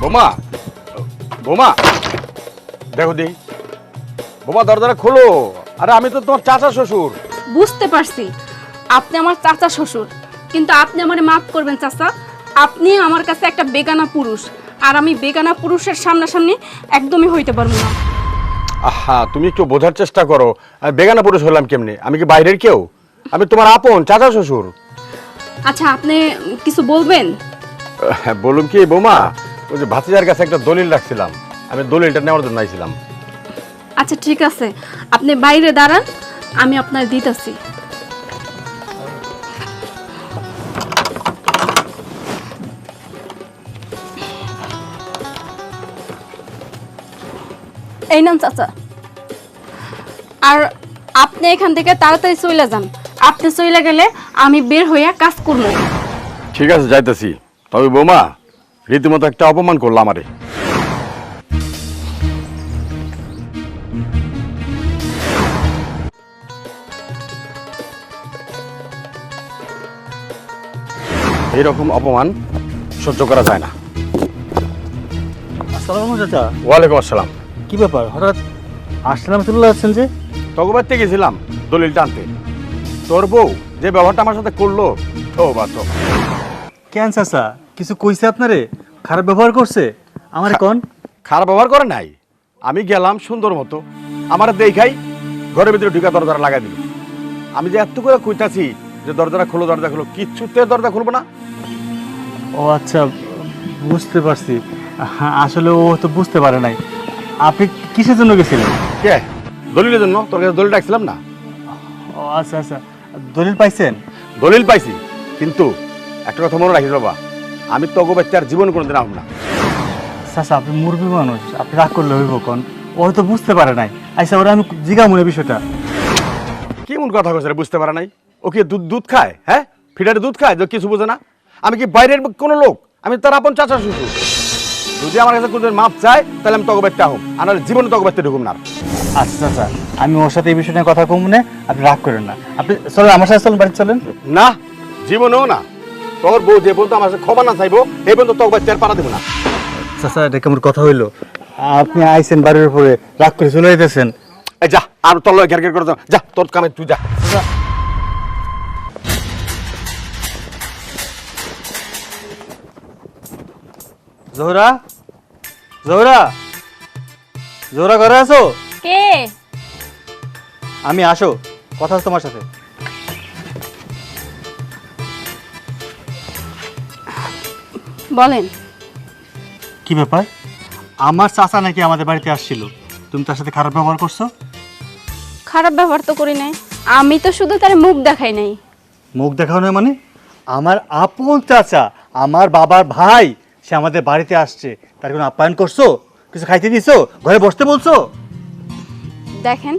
বোমা, বোমা, দেখো দি বোমা, দরজাটা খোলো। আরে আমি তো তোমার চাচা শ্বশুর। বুঝতে পারছি আপনি আমার চাচা শ্বশুর, কিন্তু আপনি আমারে মাফ করবেন চাচা। আপনি আমার কাছে একটা বেগানা পুরুষ, আর আমি বেগানা পুরুষের সামনাসামনি একদমই হইতে পারবো না। আহা, তুমি একটু বোঝার চেষ্টা করো। আমি বেগানা পুরুষ হলাম কেমনে? আমি কি বাইরের কেউ? আমি তোমার আপন চাচা শ্বশুর। আচ্ছা, আপনি কিছু বলবেন? বলুন কি বোমা, ওই যে ভাতিজার কাছে একটা দলিল রাখছিলাম, আমি দলিলটা নেওয়ার জন্য আইছিলাম। আচ্ছা ঠিক আছে, আপনি বাইরে দাঁড়ান, আমি আপনার দিতেছি। এই নাম চাচা। আর আপনি এখান থেকে তাড়াতাড়ি চলে যান। আপনি চলে গেলে আমি বের হইয়া কাজ করব। ঠিক আছে, যাইতেছি। তবে বোমা, রীতিমতো একটা অপমান করলো আমারে। এইরকম অপমান সহ্য করা যায় না। আসসালামু চাচা। ওয়ালাইকুম আসসালাম। কি ব্যাপার, হঠাৎ আসসালাম চলে যাচ্ছেন যে? তগবারতে গেছিলাম দলিলটা আনতে। তোর বউ যে ব্যবহারটা আমার সাথে করলো, তো বা তো। কেন চাচা, কিছু কইছে আপনারে? খারাপ ব্যবহার করছে? আমার কোন খারাপ ব্যবহার করে নাই। আমি গেলাম সুন্দর মতো, আমার দেখাই ঘরের ভিতরে ঢুকা দরজাটা লাগাই দিল। আমি যে এত করে কইতাছি যে দরজাটা খোলো, দরজা খোলো, কিচ্ছুতে দরজা খুলবো না। ও আচ্ছা, বুঝতে পারছি। আসলে ও তো বুঝতে পারে নাই। আপনি কিসের জন্য গেছিলেন? কে? দলিলের জন্য। তোর কাছে দলিল রাখছিলাম না? ও আচ্ছা আচ্ছা, দলিল পাইছেন? দলিল পাইছি, কিন্তু একটা কথা মনে রাখিস বাবা, আমি তগবারতে আর জীবন কোনোদিন আসবো না। চাচা, আপনি মুরবি মানুষ, আপনি রাগ করলে হইব কোন? ও হয়তো বুঝতে পারে নাই। আচ্ছা, ওরা আমি জিগা মনে বিষয়টা। কেমন কথা কইছে রে, বুঝতে পারা নাই? ও কি দুধ দুধ খায়? হ্যাঁ, ফিডারে দুধ খায় যে কিছু বোঝে না? আমি কি বাইরের কোনো লোক? আমি তার আপন চাচা শ্বশুর। যদি আমার কাছে কোনোদিন মাপ চায়, তাহলে আমি তগবারতে আহম, আর নাহলে জীবনে তগবারতে ঢুকুম না। আচ্ছা চাচা, আমি ওর সাথে এই বিষয়টা কথা কম না, আপনি রাগ করেন না। আপনি চলেন, আমার সাথে চলেন, বাড়ি চলেন। না, জীবনেও না। তোর বউ যে বলতো আমার সাথে ক্ষমা না চাইবো, এই পর্যন্ত তগবারতে আর পারা দেবো না। চাচা, এটা কেমন কথা হইলো? আপনি আইছেন বাড়ির উপরে, রাগ করে চলে যেতেছেন। এই যা, আর তোর লয় ঘের ঘের করে যা, তোর কামে তুই যা। জোহরা, জোহরা, জোহরা ঘরে আছো? কে? আমি, আসো, কথা আছে তোমার সাথে। বলেন। কি ব্যাপার? আমার চাচা নাকি আমাদের বাড়িতে আসছিল, তুমি তার সাথে খারাপ ব্যবহার করছো? খারাপ ব্যবহার তো করি নাই, আমি তো শুধু তার মুখ দেখাই নাই। মুখ দেখাও না মানে? আমার আপন চাচা, আমার বাবার ভাই, সে আমাদের বাড়িতে আসছে, তার কোনো আপ্যায়ন করছো? কিছু খাইতে দিছো? ঘরে বসতে বলছো? দেখেন,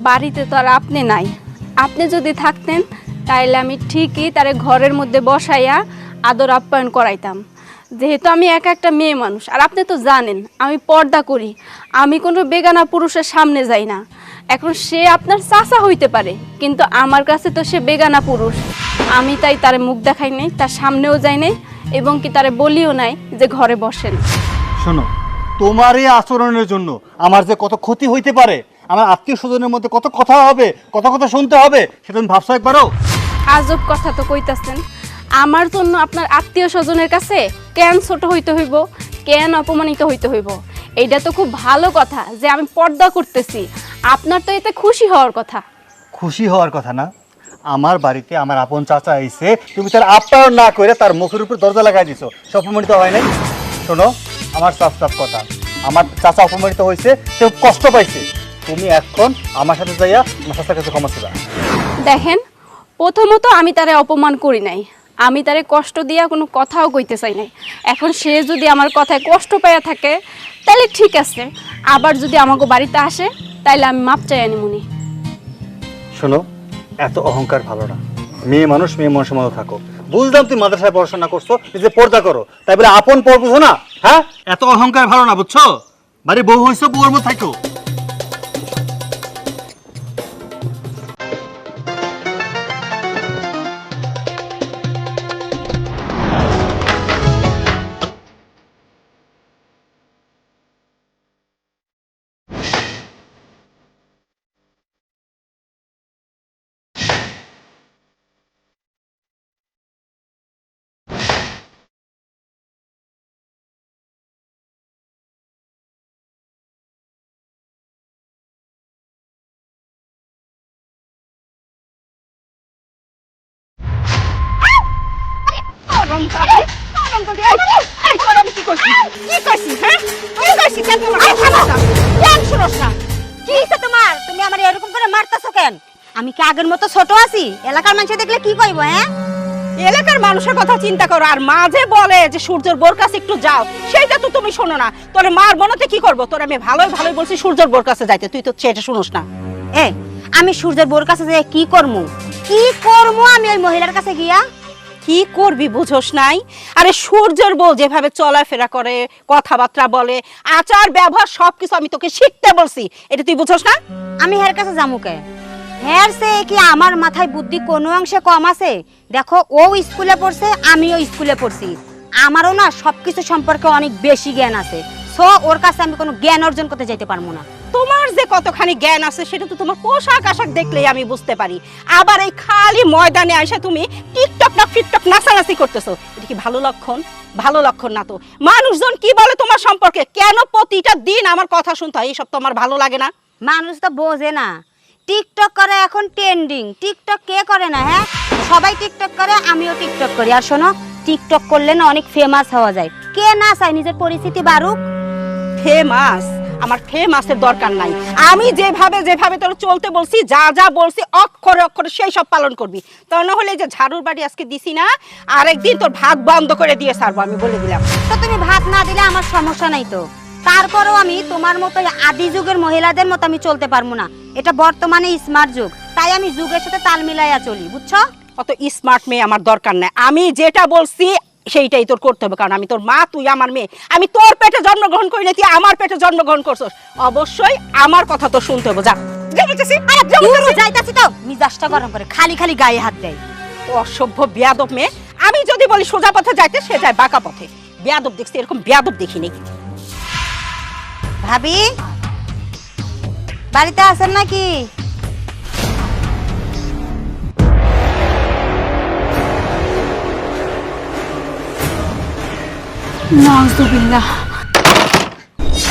বাড়িতে তো আর আপনি নাই। আপনি যদি থাকতেন তাইলে আমি ঠিকই তারে ঘরের মধ্যে বসাইয়া আদর আপ্যায়ন করাইতাম। যেহেতু আমি একা একটা মেয়ে মানুষ, আর আপনি তো জানেন আমি পর্দা করি, আমি কোনো বেগানা পুরুষের সামনে যাই না। এখন সে আপনার চাচা হইতে পারে, কিন্তু আমার কাছে তো সে বেগানা পুরুষ। আমি তাই তারে মুখ দেখাই নাই, তার সামনেও যাই নাই, এবং কি তারে বলিও নাই যে ঘরে বসেন। শোনো, তোমার এই আচরণের জন্য আমার যে কত ক্ষতি হইতে পারে, আমার আত্মীয় স্বজনের মধ্যে কত কথা হবে, কত কথা শুনতে হবে, সেটা তুমি ভাবছো একবারও? আজব কথা তো কইতাছেন। আমার জন্য আপনার আত্মীয় স্বজনের কাছে কেন ছোট হইতে হইব, কেন অপমানিত হইতে হইব? এইটা তো খুব ভালো কথা যে আমি পর্দা করতেছি। আপনার তো এতে খুশি হওয়ার কথা। খুশি হওয়ার কথা না। আমার বাড়িতে আমার আপন চাচা আইছে, তুমি তার আপ্যায়ন না করে তার মুখের উপর দরজা লাগাই দিছো, সে অপমানিত হয় নাই? শোনো, আমার সাফ সাফ কথা, আমার চাচা অপমানিত হয়েছে, সে কষ্ট পাইছে। তুমি এখন আমার সাথে যাইয়া আমার চাচার কাছে ক্ষমা চাইবা। দেখেন, প্রথমত আমি তারে অপমান করি নাই, আমি তারে কষ্ট দিয়া কোনো কথাও কইতে চাই নাই। এখন সে যদি আমার কথায় কষ্ট পাইয়া থাকে তাহলে ঠিক আছে, আবার যদি আমাকে বাড়িতে আসে তাইলে আমি মাপ চাই আনিমুনি। শোনো, এত অহংকার ভালো না। মেয়ে মানুষ মেয়ে মানুষের মতো থাকো। বুঝলাম তুমি মাদ্রাসায় পড়াশোনা করছো, নিজে পর্দা করো, তাই বলে আপন পর বুঝো না? হ্যাঁ, এত অহংকার ভালো না, বুঝছো? বাড়ি বউ হইছো, বউর মতো থাকো। গরম করে গরম করে এই করে আমি কি করছি হ্যাঁ কি করছি কেন কেন শুনোস না কি হইছে তোমার? তুমি আমার এরকম করে মারতাছো কেন? আমি কি আগের মতো ছোট আছি? এলাকার মানুষ দেখলে কি কইবো? হ্যাঁ, এলাকার মানুষের কথা চিন্তা করো, আর মাঝে বলে যে সূর্যের বোর কাছে একটু যাও, সেইটা তো তুমি শোনো না। তোরে মার বনতে কি করবো? তোর আমি ভালোই ভালোই বলছি সূর্যের বোর কাছে যাইতে, তুই তো সেটা শুনোস না। এ আমি সূর্যের বোর কাছে যে কি করমু? কি করমু আমি ওই মহিলার কাছে গিয়া? কি করবি বুঝোস নাই? আরে সূর্যের বউ যেভাবে চলাফেরা করে, কথাবার্তা বলে, আচার ব্যবহার সবকিছু আমি তোকে শিখতে বলছি, এটা তুই বুঝোস না? আমি হের কাছে যামু কে? হের সে কি আমার মাথায় বুদ্ধি কোনো অংশে কম আছে? দেখো, ও স্কুলে পড়ছে, আমিও স্কুলে পড়ছি, আমারও না সবকিছু সম্পর্কে অনেক বেশি জ্ঞান আছে। সো ওর কাছে আমি কোনো জ্ঞান অর্জন করতে যাইতে পারবো না। তোমার যে কতখানি জ্ঞান আছে সেটা তো তোমার পোশাক আশাক দেখলেই আমি বুঝতে পারি। আবার এই খালি ময়দানে এসে তুমি টিকটক না ফিকটক নাচানাচি করতেছো, এটা কি ভালো লক্ষণ? ভালো লক্ষণ না তো। মানুষজন কি বলে তোমার সম্পর্কে, কেন প্রতিটা দিন আমার কথা শুনতে হয়, এইসব তোমার ভালো লাগে না? মানুষ তো বোঝে না, টিকটক করে এখন ট্রেন্ডিং। টিকটক কে করে না? হ্যাঁ, সবাই টিকটক করে, আমিও টিকটক করি। আর শোনো, টিকটক করলে না অনেক ফেমাস হওয়া যায়। কে না চায় নিজের পরিস্থিতি বাড়ুক? ফেমাস? আমার ফেমাসের দরকার নাই। আমি যেভাবে যেভাবে তোর চলতে বলছি, যা যা বলছি অক্ষরে অক্ষরে সেই সব পালন করবি। তা না হলে যে ঝাড়ুর বাড়ি আজকে দিছি না, আরেকদিন তোর ভাত বন্ধ করে দিয়ে ছাড়বো, আমি বলে দিলাম। তো তুমি ভাত না দিলে আমার সমস্যা নাই তো। তারপরও আমি তোমার মতো আদি যুগের মহিলাদের মতো আমি চলতে পারবো না। এটা বর্তমানে স্মার্ট যুগ, তাই আমি যুগের সাথে তাল মিলাইয়া চলি, বুঝছো? অত স্মার্ট মেয়ে আমার দরকার নাই। আমি যেটা বলছি সেইটাই তোর করতে হবে, কারণ আমি তোর মা, তুই আমার মেয়ে। আমি তোর পেটে জন্মগ্রহণ করি না, তুই আমার পেটে জন্মগ্রহণ করছস, অবশ্যই আমার কথা তো শুনতে হবে। যা যা বলতেছি, যাইতাছি তো মিজাজটা গরম করে খালি খালি গায়ে হাত দেয়। অসভ্য বেয়াদব মেয়ে। আমি যদি বলি সোজা পথে যাইতে, সে যায় বাঁকা পথে। বেয়াদব দেখছি, এরকম বেয়াদব দেখিনি। ভাবি, বাড়িতে আছেন নাকি? নাউজুবিল্লাহ।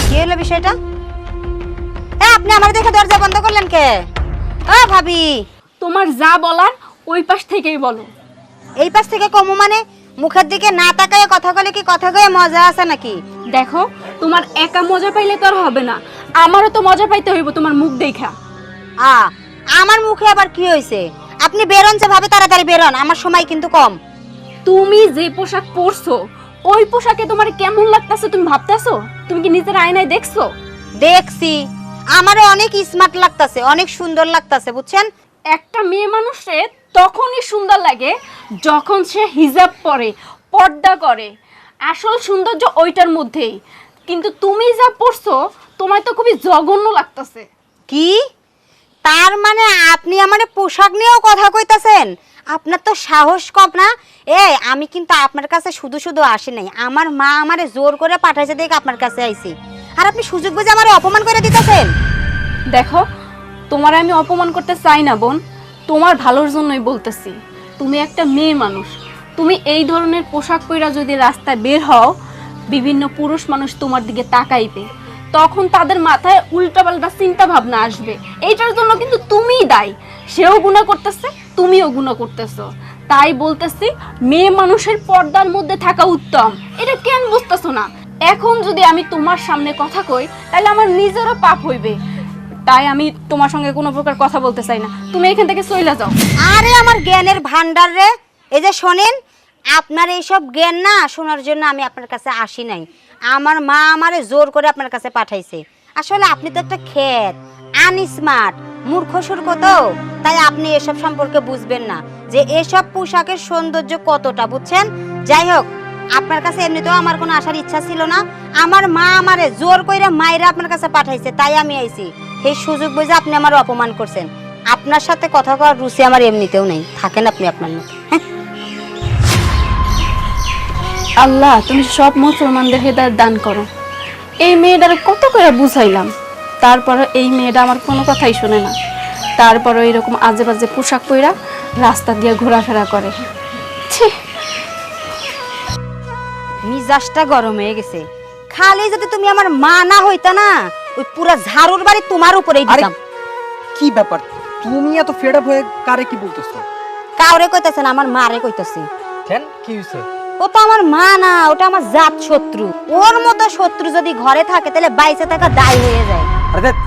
কি হলো বিষয়টা? আপনি আমার দেখে দরজা বন্ধ করলেন কে? ও ভাবি, তোমার যা বলার ওই পাশ থেকেই বলো। এই পাশ থেকে কমু মানে? মুখের দিকে না তাকায় কথা বলে কি কথা কয়ে মজা আছে নাকি? দেখো, তোমার একা মজা পাইলে তো আর হবে না, আমারও তো মজা পাইতে হইব তোমার মুখ দেখা। আমার মুখে আবার কি হয়েছে? আপনি বেরোন যে ভাবে, তাড়াতাড়ি বেরোন, আমার সময় কিন্তু কম। তুমি যে পোশাক পরছো ওই পোশাকে তোমার কেমন লাগতেছে তুমি ভাবতেছো? তুমি কি নিজের আয়নায় দেখছো? দেখছি, আমারও অনেক স্মার্ট লাগতাছে, অনেক সুন্দর লাগতাছে, বুঝছেন? একটা মেয়ে মানুষের তখনই সুন্দর লাগে যখন সে হিজাব পরে, পর্দা করে। আসল সৌন্দর্য ওইটার মধ্যেই। কিন্তু তুমি যা পরছো তোমার তো খুবই জঘন্য লাগতেছে। কি? তার মানে আপনি আমার পোশাক নিয়েও কথা কইতাছেন? আপনার তো সাহস কম না? আমি কিন্তু আপনার কাছে শুধু শুধু আসি নাই, আমার মা আমারে জোর করে পাঠাইছে দেখে আপনার কাছে আইছি। আর আপনি সুযোগ বুঝে আমারে অপমান করে দিতেছেন। দেখো, তোমার আমি অপমান করতে চাই না বোন, তোমার ভালোর জন্যই বলতেছি। তুমি একটা মেয়ে মানুষ, তুমি এই ধরনের পোশাক পরা যদি রাস্তায় বের হও, বিভিন্ন পুরুষ মানুষ তোমার দিকে তাকাইবে, তখন তাদের মাথায় উল্টাপাল্টা চিন্তা ভাবনা আসবে। এইটার জন্য কিন্তু তুমিই দায়ী। সেও গুনাহ করতেছে, তুমিও গুনাহ করতেছো। তাই বলতেছি, মেয়ে মানুষের পর্দার মধ্যে থাকা উত্তম। এটা কেন বুঝতেছো না? এখন যদি আমি তোমার সামনে কথা কই তাহলে আমার নিজেরও পাপ হইবে। তাই আমি তোমার সঙ্গে কোনো প্রকার কথা বলতে চাই না, তুমি এখান থেকে চলে যাও। আরে আমার জ্ঞানের ভান্ডার রে, এই যে শোনেন, আপনার এইসব জ্ঞান না শোনার জন্য আমি আপনার কাছে আসি নাই। আমার মা আমারে জোর করে আপনার কাছে পাঠাইছে। আসলে আপনি তো একটা খেত, আনস্মার্ট, মূর্খ সূর্খ তো, তাই আপনি এসব সম্পর্কে বুঝবেন না যে এসব পোশাকের সৌন্দর্য কতটা, বুঝছেন? যাই হোক, আপনার কাছে এমনিতেও আমার কোনো আসার ইচ্ছা ছিল না। আমার মা আমারে জোর কইরা মাইরা আপনার কাছে পাঠাইছে, তাই আমি আইছি। এই সুযোগ বুঝে আপনি আমার অপমান করছেন। আপনার সাথে কথা কওয়ার রুচি আমার এমনিতেও নেই, থাকেন আপনি আপনার মতো। আল্লাহ, তুমি সব মুসলমানদের হেদায়েত দান করো। এই মেয়েটার কত করে বুঝাইলাম, তারপরে এই মেয়েটা আমার কোনো কথাই শোনে না। তারপরে এরকম আজে বাজে পোশাক পরা রাস্তা দিয়ে ঘোরাফেরা করে। ছি, মিজাজটা গরম হয়ে গেছে। খালি যদি তুমি আমার মা না হইতা না, ওই পুরা ঝাড়ুর বাড়ি তোমার উপরেই দিতাম। কি ব্যাপার, তুমি এত ফেড আপ হয়ে কারে কি বলতেছো? কাউরে কইতাছেন, আমার মারে কইতাছি। কেন কি হইছে? ও তো আমার মা না, ওটা আমার জাত শত্রু। ওর মতো শত্রু যদি ঘরে থাকে তাহলে বাইসে থাকা দায় হয়ে যায়। আরে ধ্যাৎ,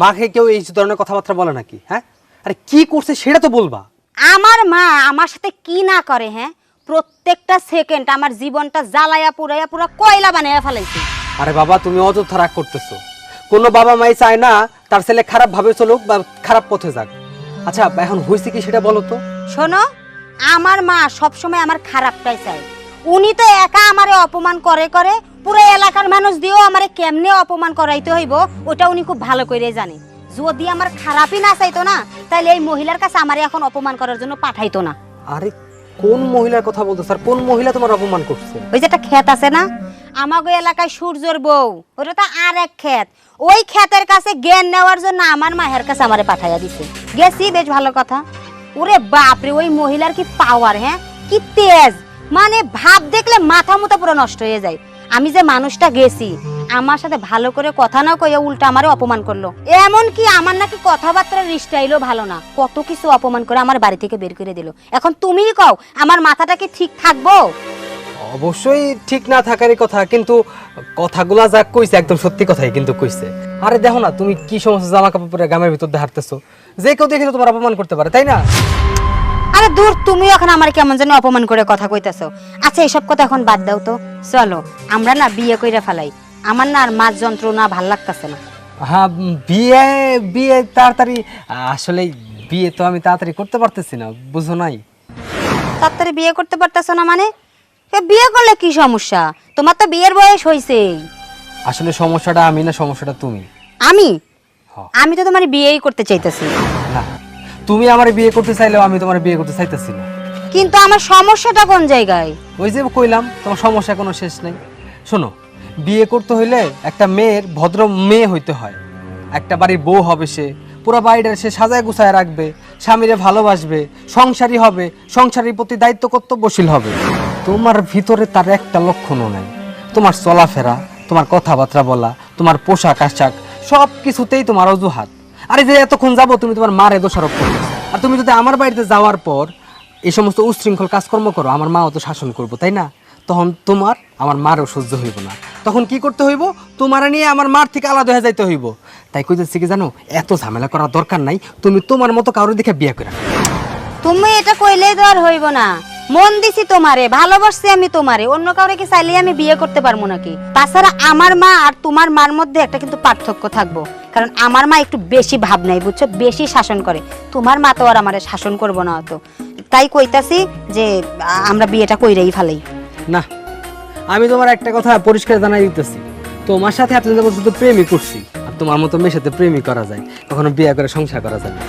মাকে কেউ এই ধরনের কথাবার্তা বলে নাকি? হ্যাঁ, আরে কি করছে সেটা তো বলবা। আমার মা আমার সাথে কি না করে, হ্যাঁ, প্রত্যেকটা সেকেন্ড আমার জীবনটা জ্বালায়া পুরাইয়া পুরা কয়লা বানাইয়া ফেলাইছে। আরে বাবা, তুমি অযথা রাগ করতেছো। কোনো বাবা মাই চায় না তার ছেলে খারাপ ভাবে চলুক বা খারাপ পথে যাক। আচ্ছা, এখন হয়েছে কি সেটা বলো তো। শোনো, আমার মা সবসময় আমার খারাপটাই চায়। উনি তো একা আমারে অপমান করে করে পুরো এলাকার মানুষ দিয়েও আমারে কেমনে অপমান করাইতে হইব ওটা উনি খুব ভালো করে জানে। যদি আমার খারাপই না চাইতো না, তাহলে এই মহিলার কাছে আমারে এখন অপমান করার জন্য পাঠাইতো না। আরে কোন মহিলার কথা বলতো স্যার? কোন মহিলা তোমার অপমান করছে? ওই যে একটা ক্ষেত আছে না আমাগো এলাকায়, সূর্যর বউ, ওটা তো আর এক ক্ষেত। ওই ক্ষেতের কাছে জ্ঞান নেওয়ার জন্য আমার মায়ের কাছে আমারে পাঠাইয়া দিছে। গেছি, বেশ ভালো কথা। ওরে বাপরে, ওই মহিলার কি পাওয়ার, হ্যাঁ, কি তেজ! মানে ভাব দেখলে মাথা মুথা পুরো নষ্ট হয়ে যায়। আমি যে মানুষটা গেছি, আমার সাথে ভালো করে কথা না কইয়া উল্টা আমারে অপমান করলো। এমন কি আমার নাকি কথাবার্তার স্টাইলও ভালো না, কত কিছু অপমান করে আমার বাড়ি থেকে বের করে দিল। এখন তুমিই কও, আমার মাথাটা কি ঠিক থাকবো? অবশ্যই ঠিক না থাকারই কথা, কিন্তু কথাগুলা যা কইছে একদম সত্যি কথাই কিন্তু কইছে। আরে দেখো না, তুমি কি সমস্ত জামা কাপড় পরে গ্রামের ভিতর দিয়ে হাঁটতেছো, যে কেউ দেখে তো তোমার অপমান করতে পারে, তাই না? আরে দূর, তুমি এখন আমার কেমন যেন অপমান করে কথা কইতাছো। আচ্ছা, এসব কথা এখন বাদ দাও তো, চলো আমরা না বিয়ে কইরা ফেলাই। আমার না আর মাছ যন্ত্রণা ভাল লাগতেছে না। হ্যাঁ, বিয়ে বিয়ে তাড়াতাড়ি, আসলে বিয়ে তো আমি তাড়াতাড়ি করতে পারতেছি না, বুঝো নাই? তাড়াতাড়ি বিয়ে করতে পারতেছো না মানে? বিয়ে করলে কি সমস্যা? তোমার তো বিয়ের বয়স হয়েছে। আসলে সমস্যাটা আমি না, সমস্যাটা তুমি। আমি হ্যাঁ। আমি তো তোমার বিয়েই করতে চাইতেছি। না, তুমি আমার বিয়ে করতে চাইলেও আমি তোমার বিয়ে করতে চাইতেছি না। কিন্তু আমার সমস্যাটা কোন জায়গায়? ওই যে কইলাম, তোমার সমস্যা কোনো শেষ নেই। শোনো, বিয়ে করতে হইলে একটা মেয়ের ভদ্র মেয়ে হইতে হয়। একটা বাড়ির বউ হবে সে, পুরো বাড়িটা সে সাজায় গুছায় রাখবে, স্বামীরে ভালোবাসবে, সংসারী হবে, সংসারের প্রতি দায়িত্ব কর্তব্যশীল হবে। তোমার ভিতরে তার একটা লক্ষণও নাই। তোমার চলাফেরা, তোমার কথাবার্তা বলা, তোমার পোশাক আশাক সব কিছুতেই তোমার অজুহাত। আরে যে এতক্ষণ যাবো তুমি তোমার মারে দোষারোপ করো, আর তুমি যদি আমার বাড়িতে যাওয়ার পর এই সমস্ত উশৃঙ্খল কাজকর্ম করো, আমার মাও তো শাসন করবো, তাই না? তখন তোমার আমার মারও সহ্য হইব না। তখন কি করতে হইব? তোমার নিয়ে আমার মার থেকে আলাদা হয়ে যাইতে হইব। তাই কইতেছি কি জানো, এত ঝামেলা করার দরকার নাই। তুমি তোমার মতো কারোর দিকে বিয়ে করে। তুমি এটা কইলেই তো আর হইব না। মন দিছি তোমারে, ভালোবাসছি আমি তোমারে, অন্য কাউরে কি চাইলেই আমি বিয়ে করতে পারবো নাকি? তাছাড়া আমার মা আর তোমার মার মধ্যে একটা কিন্তু পার্থক্য থাকবো, কারণ আমার মা একটু বেশি ভাব নাই, বুঝছো, বেশি শাসন করে। তোমার মা তো আর আমারে শাসন করবো না অত। তাই কইতাছি যে আমরা বিয়েটা কইরাই ফেলাই। না, আমি তোমার একটা কথা পরিষ্কার জানাই দিতেছি, তোমার সাথে এতদিন যাবত শুধু প্রেমই করছি, আর তোমার মতো মেয়ের সাথে প্রেমই করা যায়, কখনো বিয়ে করে সংসার করা যায় না।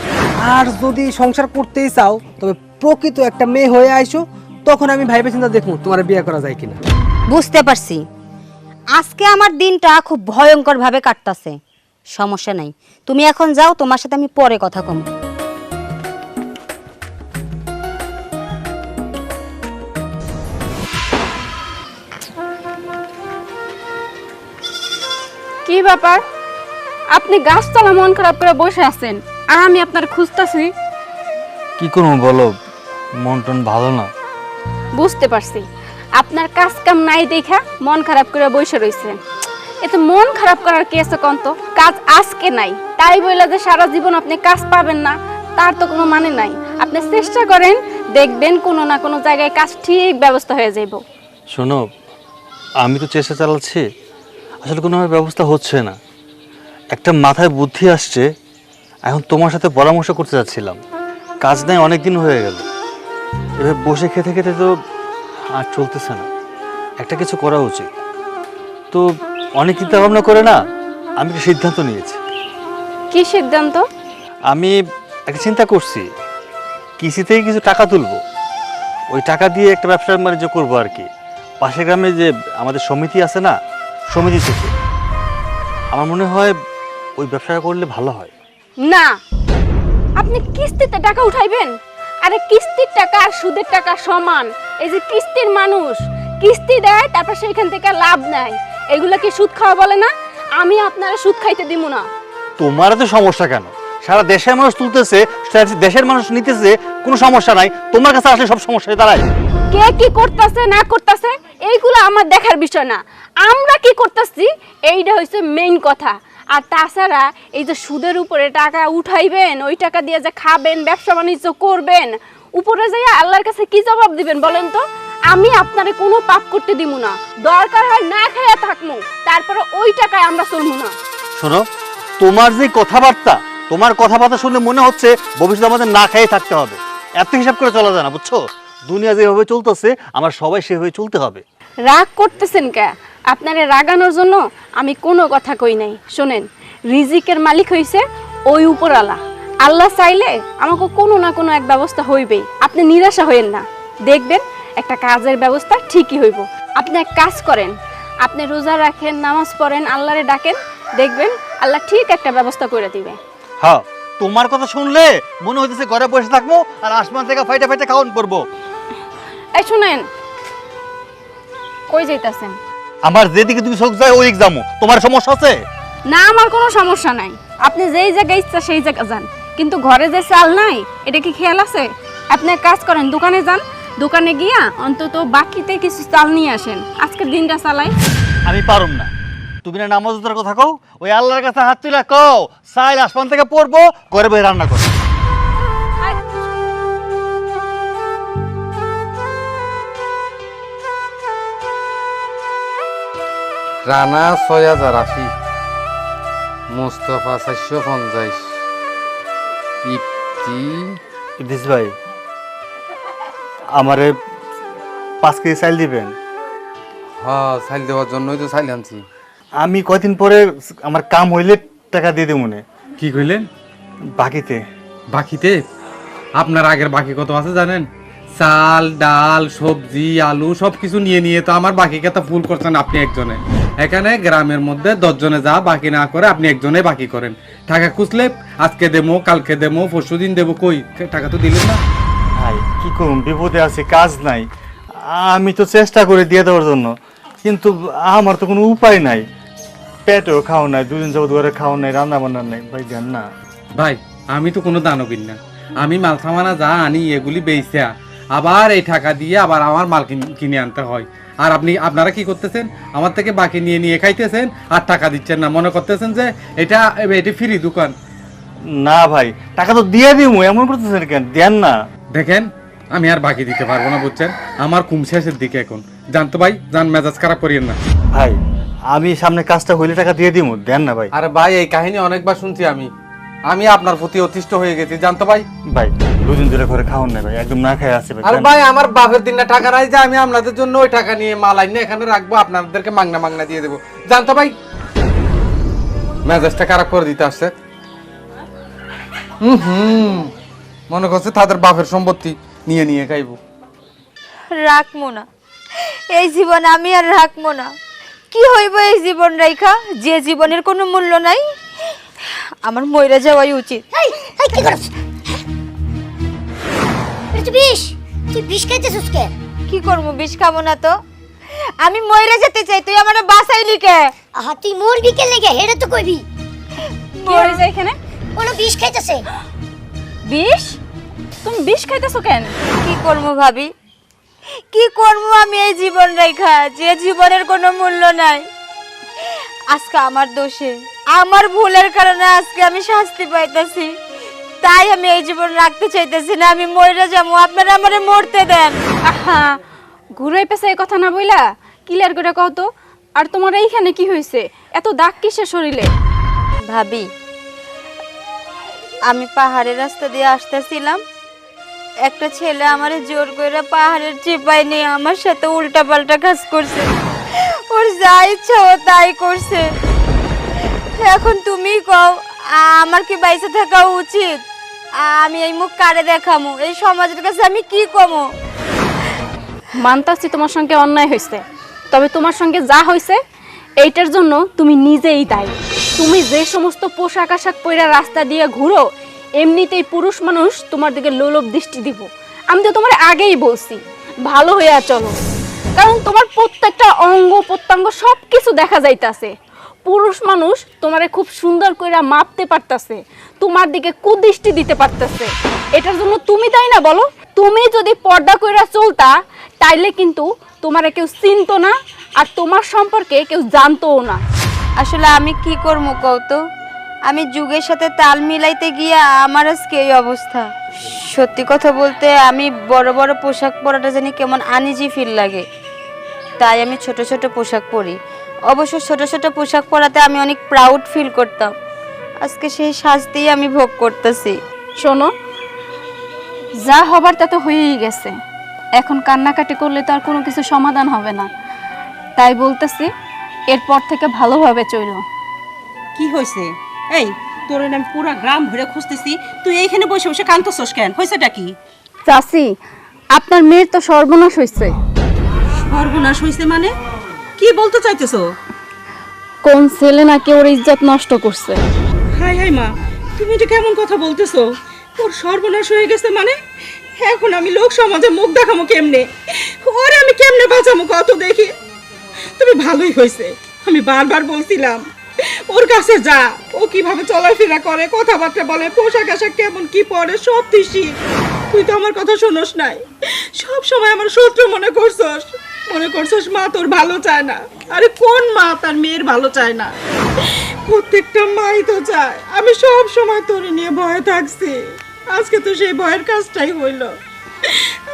আর যদি সংসার করতেই চাও, তবে প্রকৃত একটা মেয়ে হয়ে আইসো, তখন আমি ভাইবে চিন্তা দেখবো তোমার বিয়ে করা যায় কিনা। বুঝতে পারছি, আজকে আমার দিনটা খুব ভয়ঙ্কর ভাবে কাটতাছে। সমস্যা নাই, তুমি এখন যাও, তোমার সাথে আমি পরে কথা কম। কি ব্যাপার, আপনি গাছতলা মন খারাপ করে বসে আছেন আর আমি আপনার খুঁজতাছি? কি করবো বলো, মন টন ভালো না। বুঝতে পারছি, আপনার কাজ কাম নাই দেখা মন খারাপ করে বসে রইছে। এতে মন খারাপ করার কি আছে কন্ত? কাজ আজকে নাই তাই বইলা যে সারা জীবন আপনি কাজ পাবেন না তার তো কোনো মানে নাই। আপনি চেষ্টা করেন, দেখবেন কোনো না কোনো জায়গায় কাজ ঠিক ব্যবস্থা হয়ে যাইব। শোনো, আমি তো চেষ্টা চালাচ্ছি, আসলে কোনো ব্যবস্থা হচ্ছে না। একটা মাথায় বুদ্ধি আসছে, এখন তোমার সাথে পরামর্শ করতে যাচ্ছিলাম। কাজ নাই, অনেক দিন হয়ে গেল, এভাবে বসে খেতে খেতে তো আর চলতেছে না, একটা কিছু করা উচিত। তো অনেক চিন্তা ভাবনা করে না আমি একটা সিদ্ধান্ত নিয়েছি। কি সিদ্ধান্ত? আমি একটা চিন্তা করছি, কৃষিতেই কিছু টাকা তুলবো, ওই টাকা দিয়ে একটা ব্যবসা বাণিজ্য করবো আর কি। পাশের গ্রামে যে আমাদের সমিতি আছে না, সমিতি থেকে আমার মনে হয় ওই ব্যবসাটা করলে ভালো হয়। না, আপনি কিস্তিতে টাকা উঠাইবেন? আরে কিস্তির টাকা আর সুদের টাকা সমান। এই যে কিস্তির মানুষ কিস্তি দেয়, তারপর সেখান থেকে লাভ নেয়, এগুলা কি সুদ খাওয়া বলে না? আমি আপনারা সুদ খাইতে দিব না। তোমার তো সমস্যা কেন? সারা দেশের মানুষ তুলতেছে, সারা দেশের মানুষ নিতেছে, কোনো সমস্যা নাই। তোমার কাছে আসলে সব সমস্যায় দাঁড়ায়। কে কি করতেছে না করতেছে এইগুলো আমার দেখার বিষয় না, আমরা কি করতেছি এইটা হচ্ছে মেইন কথা। আর তাছাড়া এই যে সুদের উপরে টাকা উঠাইবেন, ওই টাকা দিয়ে যে খাবেন, ব্যবসা বাণিজ্য করবেন, উপরে যাইয়া আল্লাহর কাছে কি জবাব দিবেন বলেন তো? আমি আপনারে কোনো পাপ করতে দিব না, দরকার হয় না খাইয়া থাকমু, তারপরে ওই টাকায় আমরা চলবো না। শোনো, তোমার যে কথাবার্তা, তোমার কথাবার্তা শুনে মনে হচ্ছে ভবিষ্যতে আমাদের না খেয়ে থাকতে হবে। এত হিসাব করে চলা যায় না, বুঝছো? দুনিয়া যেভাবে চলতেছে আমার সবাই সেভাবে চলতে হবে। রাগ করতেছেন কে? আপনারে রাগানোর জন্য আমি কোনো কথা কই নাই। শোনেন, রিজিকের মালিক হইছে ওই উপরওয়ালা। আল্লাহ চাইলে আমাকে কোনো না কোনো এক ব্যবস্থা হইবেই। আপনি নিরাশা হইেন না, দেখবেন একটা কাজের ব্যবস্থা ঠিকই হইব। আপনি এক কাজ করেন, আপনি রোজা রাখেন, নামাজ পড়েন, আল্লাহরে ডাকেন, দেখবেন আল্লাহ ঠিক একটা ব্যবস্থা করে দিবে। হ্যাঁ, তোমার কথা শুনলে মনে হইতেছে ঘরে বসে থাকবো আর আসমান থেকে ফাইটা ফাইটা খাওয়ান করবো। এই শুনেন, কই যাইতাছেন? আমার যেদিকে তুমি চোখ যায় ওই এক্সামও, তোমার সমস্যা আছে? না, আমার কোনো সমস্যা নাই, আপনি যেই জায়গায় ইচ্ছা সেই জায়গা যান, কিন্তু ঘরে যে চাল নাই এটা কি খেয়াল আছে? আপনি এক কাজ করেন, দোকানে যান, দোকানে গিয়া অন্তত বাকিতে কিছু চাল নিয়ে আসেন, আজকের দিনটা চালাই। আমি পারুম না। তুমি না নামাজ উদ্ধার কথা কও, ওই আল্লাহর কাছে হাত তুলে কও চাইল আসমান থেকে পড়বো, ঘরে বসে রান্না করো। রানা ৬০৮০, মুস্তফা ৪৫০, ইফতি ইদ্রিস ভাই, আমারে 5 কেজি চাইল দিবেন? হ্যাঁ, চাইল দেওয়ার জন্যই তো চাইল আনছি। আমি কয়দিন পরে আমার কাম হইলে টাকা দিয়ে দেব মনে। কি কইলেন? বাকিতে? বাকিতে আপনার আগের বাকি কত আছে জানেন? চাল, ডাল, সবজি, আলু সব কিছু নিয়ে নিয়ে তো আমার বাকি কথা ফুল করছেন আপনি একজনে। এখানে গ্রামের মধ্যে 10 জনে যা বাকি না করে আপনি একজনে বাকি করেন। টাকা খুঁজলে আজকে দেবো, কালকে দেবো, পরশুদিন দেবো, কই টাকা তো দিলেন না। ভাই কি করুন, বিপদে আছি, কাজ নাই। আমি তো চেষ্টা করে দিয়ে দেওয়ার জন্য, কিন্তু আমার তো কোনো উপায় নাই। পেটেও খাওয়া নাই, 2 দিন যাবত ঘরে খাওয়া নাই, রান্না বান্না নাই। ভাই দেন না। ভাই আমি তো কোনো দানবীর না, আমি মাল সামানা যা আনি এগুলি বেচা আবার এই টাকা দিয়ে আবার আমার মাল কিনে আনতে হয়। আর আপনারা কি করতেছেন? আমার থেকে বাকি নিয়ে নিয়ে খাইতেছেন আর টাকা দিচ্ছেন না, মনে করতেছেন যে এটা ফ্রি দোকান। না ভাই, টাকা তো দিয়ে দিবো, এমন করতেছেন কেন? দেন না। দেখেন, আমি আর বাকি দিতে পারবো না, বুঝছেন? আমার কুম শেষের দিকে এখন। জানতো ভাই, জান মেজাজ খারাপ করিয়েন না। ভাই আমি সামনে কাজটা হইলে টাকা দিয়ে দিব, দেন না ভাই। আরে ভাই, এই কাহিনী অনেকবার শুনছি আমি আপনার প্রতি অতিষ্ঠ হয়ে গেছি, জানতো ভাই। ভাই 2 দিন ধরে ঘরে খাওয়ান নাই ভাই, একদম না খেয়ে আছে ভাই। আর ভাই আমার বাপের দিন না টাকা নাই যে আমি আপনাদের জন্য ওই টাকা নিয়ে মাল আইনে এখানে রাখবো, আপনাদেরকে মাংনা দিয়ে দেবো, জানতো ভাই। মেজাজটা খারাপ করে দিতে আসছে। মনে করছে তাদের বাপের সম্পত্তি নিয়ে নিয়ে খাইবো। রাখবো না এই জীবন, আমি আর রাখবো না। কি হইব এই জীবন রাইখা, যে জীবনের কোনো মূল্য নাই? আমার মইরা যাওয়াই উচিত। কি করছ? তুই বিষ খাইতেছিস কে? কি করবো, বিষ খাবো না তো? আমি মইরা যেতে চাই, তুই আমার বাঁচাইলি কে? আহা, তুই মরবি কে লেগে? হেডে তো কইবি। কি হয়েছে এখানে? ওলো বিষ খাইতেছে। বিষ? তুমি বিষ খাইতেছো কেন? কি করবো ভাবি, কি করবো আমি এই জীবন রেখা, যে জীবনের কোনো মূল্য নাই? আজকে আমার দোষে, আমার ভুলের কারণে আজকে আমি শাস্তি পাইতেছি, তাই আমি এই জীবন রাখতে চাইতেছি না। আমি মরে যাবো, আপনারা আমারে মরতে দেন। আহা, ঘুরাই পেছে এই কথা না বইলা ক্লিয়ার করে কও তো। আর তোমার এইখানে কি হয়েছে? এত দাগ কিসের শরীরে? ভাবি, আমি পাহাড়ের রাস্তা দিয়ে আসতেছিলাম, একটা ছেলে আমারে জোর করে পাহাড়ের চিপায় নিয়ে আমার সাথে উল্টা পাল্টা কাজ করছে। ওর যা ইচ্ছা ও তাই করছে। এখন তুমি কও, আমার কি বাইসে থাকা উচিত? আমি এই মুখ কারে দেখামু? এই সমাজের কাছে আমি কি কমু? মানতাছি তোমার সঙ্গে অন্যায় হয়েছে, তবে তোমার সঙ্গে যা হয়েছে এইটার জন্য তুমি নিজেই দায়ী। তুমি যে সমস্ত পোশাক আশাক পরে রাস্তা দিয়ে ঘুরো, এমনিতেই পুরুষ মানুষ তোমার দিকে লোলভ দৃষ্টি দিব। আমি তো তোমার আগেই বলছি ভালো হইয়া চলো, কারণ তোমার প্রত্যেকটা অঙ্গ প্রত্যঙ্গ সব কিছু দেখা যাইতাছে। পুরুষ মানুষ তোমারে খুব সুন্দর করে মাপতে পারতাছে, তোমার দিকে কুদৃষ্টি দিতে পারতাছে। এটার জন্য তুমি তাই না বলো? তুমি যদি পর্দা কইরা চলতা তাইলে কিন্তু তোমারে কেউ চিনতো না আর তোমার সম্পর্কে কেউ জানতোও না। আসলে আমি কি করবো কৌতো, আমি যুগের সাথে তাল মিলাইতে গিয়া আমার আজকে এই অবস্থা। সত্যি কথা বলতে আমি বড় বড় পোশাক পরাটা জানি কেমন আনইজি ফিল লাগে, তাই আমি ছোট ছোট পোশাক পরি। অবশ্য ছোট ছোট পোশাক পরাতে আমি অনেক প্রাউড ফিল করতাম, আজকে সেই শাস্তিই আমি ভোগ করতেছি। শোনো, যা হবার তা তো হয়েই গেছে, এখন কান্নাকাটি করলে তো আর কোনো কিছু সমাধান হবে না। তাই বলতেছি এরপর থেকে ভালোভাবে চলো। কি হয়েছে? এই তোর আমি পুরা গ্রাম ঘুরে খুঁজতেছি, তুই এইখানে বসে বসে কাঁদতেছস কেন? হয়েছেটা কি? চাচি, আপনার মেয়ের তো সর্বনাশ হয়েছে। সর্বনাশ হয়েছে মানে কি বলতে চাইতেছো? কোন ছেলে নাকি ওর ইজ্জত নষ্ট করছে। হাই হাই মা, তুমি এটা কেমন কথা বলতেছো? ওর সর্বনাশ হয়ে গেছে মানে? এখন আমি লোক সমাজে মুখ দেখামো কেমনে? ওরে আমি কেমনে বাঁচামো কত দেখি? তুমি ভালোই হয়েছে, আমি বারবার বলছিলাম ওর কাছে যা, ও কিভাবে চলাফেরা করে, কথাবার্তা বলে, পোশাক আশাক কেমন কি পরে সব তুই শিখ। তুই তো আমার কথা শোনস নাই, সব সময় আমার শত্রু মনে করছস মা তোর ভালো চায় না। আরে কোন মা তার মেয়ের ভালো চায় না? প্রত্যেকটা মাই তো চায়। আমি সব সময় তোর নিয়ে ভয়ে থাকছি, আজকে তো সেই ভয়ের কাজটাই হইল।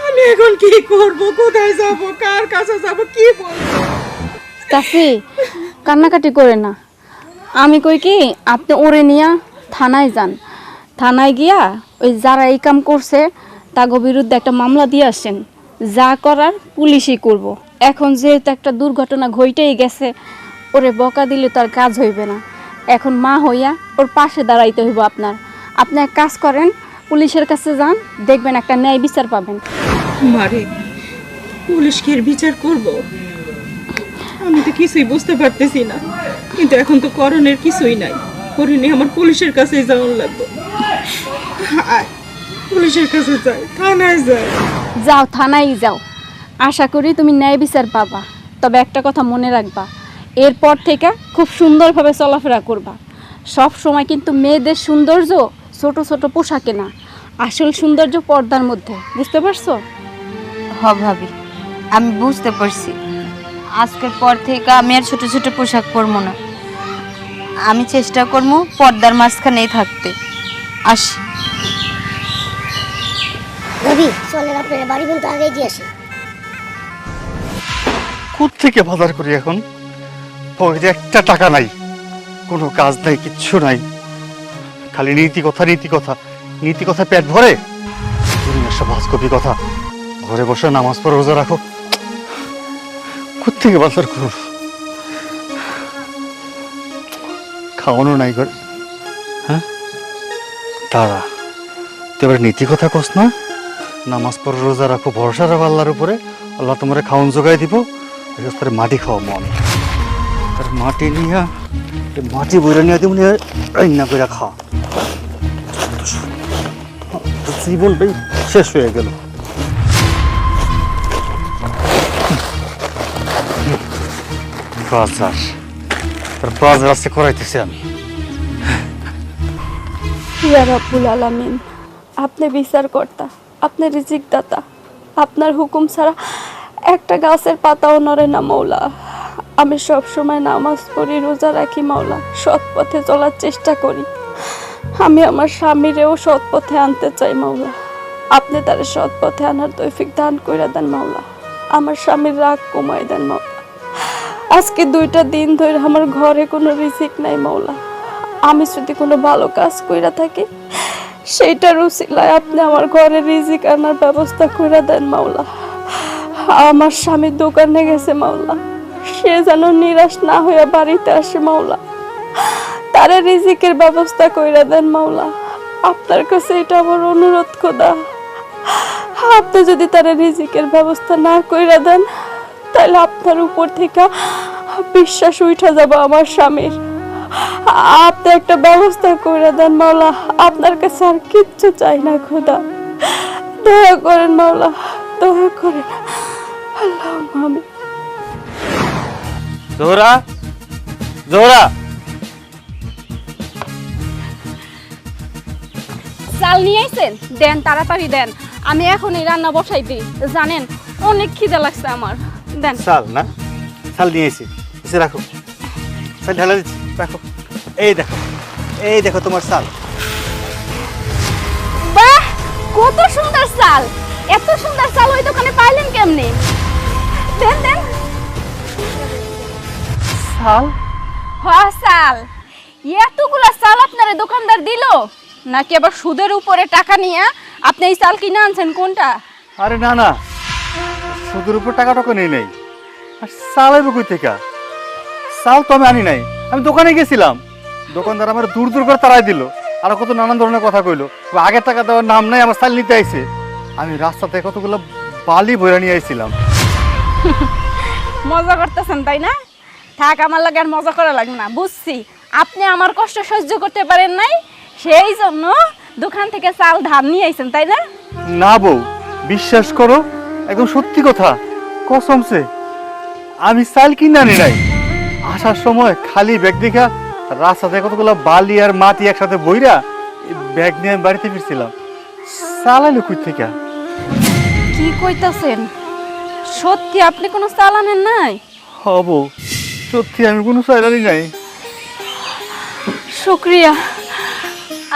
আমি এখন কি করব, কোথায় যাব, কার কাছে যাব, কি বলবো? চাচি, কান্নাকাটি করে না। আমি কই কি, আপনি ওরে নিয়া থানায় যান, থানায় গিয়া ওই যারা এই কাম করছে তাগো বিরুদ্ধে একটা মামলা দিয়ে আসেন। যা করার পুলিশই করব। এখন যেহেতু একটা দুর্ঘটনা ঘটেই গেছে, ওরে বকা দিলে তো আর কাজ হইবে না। এখন মা হইয়া ওর পাশে দাঁড়াইতে হইব আপনার। আপনি এক কাজ করেন, পুলিশের কাছে যান, দেখবেন একটা ন্যায় বিচার পাবেন। মারে, পুলিশকে এর বিচার করব? আমি তো কিছুই বুঝতে পারতেছি না, কিন্তু এখন তো করণের কিছুই নাই। করিনি আমার পুলিশের কাছে যাওয়ার লাগবে। আয়, পুলিশের কাছে যাই, থানায় যাই। যাও, থানায় যাও, আশা করি তুমি ন্যায় বিচার পাবা। তবে একটা কথা মনে রাখবা, এরপর থেকে খুব সুন্দরভাবে চলাফেরা করবা। সব সময় কিন্তু মেয়েদের সৌন্দর্য ছোট ছোট পোশাকে না, আসল সৌন্দর্য পর্দার মধ্যে। বুঝতে পারছো? হ ভাবি, আমি বুঝতে পারছি। আজকের পর থেকে আমি আর ছোট ছোট পোশাক পরবো না, আমি চেষ্টা করবো পর্দার মাঝখানেই থাকতে। আসি। রবি চলেন আপনার বাড়ি বলতে আগে দিয়ে আসি। কোত্থেকে বাজার করি এখন? পকেটে একটা টাকা নাই, কোনো কাজ নাই, কিচ্ছু নাই, খালি নীতি কথা নীতি কথা নীতি কথা পেট ভরে। দুনিয়ার সব হাজকপি কথা, ঘরে বসে নামাজ পড়ে রোজা রাখো, কোত্থেকে বাজার করো? খাওয়ানো নাই ঘরে। হ্যাঁ তারা তুই এবার নীতি কথা কস না? নামাজ পড়ে রোজা রাখো, ভরসা রাখো আল্লাহর উপরে, আল্লাহ তোমার খাওয়ান জোগাই দিব। তোর মাটি খাওয়া মন, তোর মাটি নিয়ে মাটি বইরা নিয়ে দিব, নিয়ে রান্না করে খাওয়া। জীবনটাই শেষ হয়ে গেল। বাজার, তোর বাজার আজকে করাইতেছি আমি। ইয়া রাব্বুল আলামিন, আপনি বিচারকর্তা, আপনি রিজিকদাতা, আপনার হুকুম ছাড়া একটা গাছের পাতাও নড়ে না মৌলা। আমি সব সময় নামাজ পড়ি, রোজা রাখি মৌলা, সৎ পথে চলার চেষ্টা করি। আমি আমার স্বামীরেও সৎ পথে আনতে চাই মৌলা। আপনি তার সৎ পথে আনার তৌফিক দান কইরা দেন মৌলা। আমার স্বামীর রাগ কমাই দেন মৌলা। আজকে 2টা দিন ধরে আমার ঘরে কোনো রিজিক নাই মৌলা। আমি যদি কোনো ভালো কাজ কইরা থাকি, সেইটার উসিলায় আপনি আমার ঘরে রিজিক আনার ব্যবস্থা করে দেন মাওলা। আমার স্বামী দোকানে গেছে মাওলা, সে যেন নিরাশ না হইয়া বাড়িতে আসে মাওলা। তারে রিজিকের ব্যবস্থা কইরা দেন মাওলা। আপনার কাছে এটা আমার অনুরোধ খোদা। আপনি যদি তারে রিজিকের ব্যবস্থা না কইরা দেন, তাহলে আপনার উপর থেকে বিশ্বাস উঠে যাবে আমার স্বামীর। আপনি একটা ব্যবস্থা করে দেন মাওলা, আপনার কাছে আর কিচ্ছু চাই না খোদা। দয়া করেন মাওলা, দয়া করেন। আল্লাহুম্মা আমিন। জোহরা, জোহরা, চাল নিয়ে আইছেন? দেন, তাড়াতাড়ি দেন, আমি এখনই রান্না বসাই দিই। জানেন অনেক খিদা লাগছে আমার, দেন। চাল না, চাল নিয়ে এসে এসে রাখো, চাল ঢালা দিচ্ছি, রাখো। এই দেখো তোমার চাল। বাহ, কত সুন্দর চাল! এত সুন্দর চাল ওই দোকানে পাইলেন কেমনে? দেন দেন। চাল? হ্যাঁ, চাল। এতগুলা চাল আপনার দোকানদার দিল নাকি আবার সুদের উপরে টাকা নিয়ে আপনি এই চাল কিনে আনছেন? কোনটা? আরে না না, সুদের উপর টাকা নেই নেই। আর চাল আইব কই থেকে? চাল তো আমি আনি নাই, আমি দোকানে গেছিলাম, দোকানদার আমার দূর দূর করে তাড়াই দিল, আর কত নানান ধরনের কথা কইলো। আগে টাকা দেওয়ার নাম নাই, আমার চাল নিতে আইছে। আমি রাস্তাতে কতগুলো বালি বইরা নিয়ে আইছিলাম। মজা করতেছেন তাই না? থাক, আমার লাগে আর মজা করা লাগবে না। বুঝছি আপনি আমার কষ্ট সহ্য করতে পারেন নাই, সেই জন্য দোকান থেকে চাল ধার নিয়ে আইছেন তাই না? না বউ, বিশ্বাস করো, একদম সত্যি কথা, কসমসে আমি চাল কিনে আনি নাই। আসার সময় খালি ব্যাগ দেখা রাস্তাতে কতগুলো বালি আর মাটি একসাথে বইরা ব্যাগ নিয়ে আমি বাড়িতে ফিরছিলাম। চাল আইলো কই থেকে? কি কইতাছেন? সত্যি আপনি কোনো চাল আনেন নাই? হব, সত্যি আমি কোনো চাল আনি নাই। শুক্রিয়া,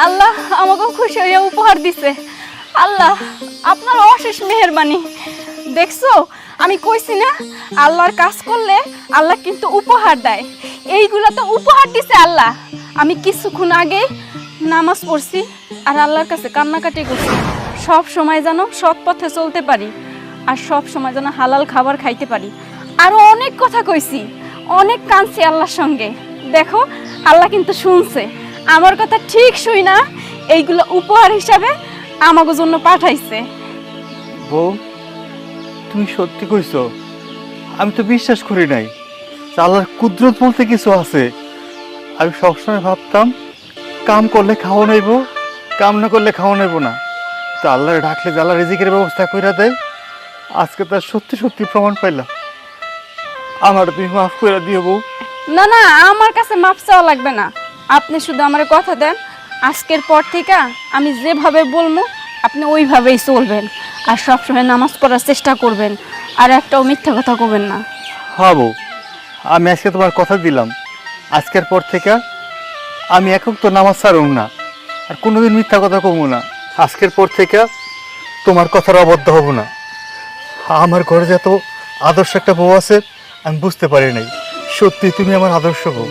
আল্লাহ আমাকে খুশি হইয়া উপহার দিছে। আল্লাহ আপনার অশেষ মেহেরবানি। দেখছো, আমি কইছি না আল্লাহর কাজ করলে আল্লাহ কিন্তু উপহার দেয়। এইগুলা তো উপহার দিছে আল্লাহ। আমি কিছুক্ষণ আগে নামাজ পড়ছি আর আল্লাহর কাছে কান্নাকাটি করছি, সব সময় যেন সৎ পথে চলতে পারি আর সব সময় যেন হালাল খাবার খাইতে পারি। আরো অনেক কথা কইছি, অনেক কাঁদছি আল্লাহর সঙ্গে। দেখো, আল্লাহ কিন্তু শুনছে আমার কথা, ঠিক শুই না এইগুলো উপহার হিসাবে আমাকে জন্য পাঠাইছে। বউ, তুমি সত্যি কইছো? আমি তো বিশ্বাস করি নাই আল্লাহর কুদরত বলতে কিছু আছে। আমি সবসময় ভাবতাম কাম করলে খাওয়া নেব, কাম না করলে খাওয়া নেব না। তো আল্লাহর ডাকলে যে আল্লাহ রিজিকের ব্যবস্থা করে দেয়। আজকে তার সত্যি সত্যি প্রমাণ পাইলাম। আমার তুমি মাফ করে দিও বউ। না না, আমার কাছে মাপ চাওয়া লাগবে না। আপনি শুধু আমার কথা দেন, আজকের পর থেকে আমি যেভাবে বলবো আপনি ওইভাবেই চলবেন আর সবসময় নামাজ পড়ার চেষ্টা করবেন আর একটাও মিথ্যা কথা কবেন না। হ্যাঁ বউ, আমি আজকে তোমার কথা দিলাম, আজকের পর থেকে আমি একক তো নামাজ ছাড়ব না আর কোনোদিন মিথ্যা কথা কমবো না। আজকের পর থেকে তোমার কথার অবদ্ধ হব না। আমার ঘরে যে এত আদর্শ একটা বউ আছে আমি বুঝতে পারি নাই। সত্যি তুমি আমার আদর্শ বউ।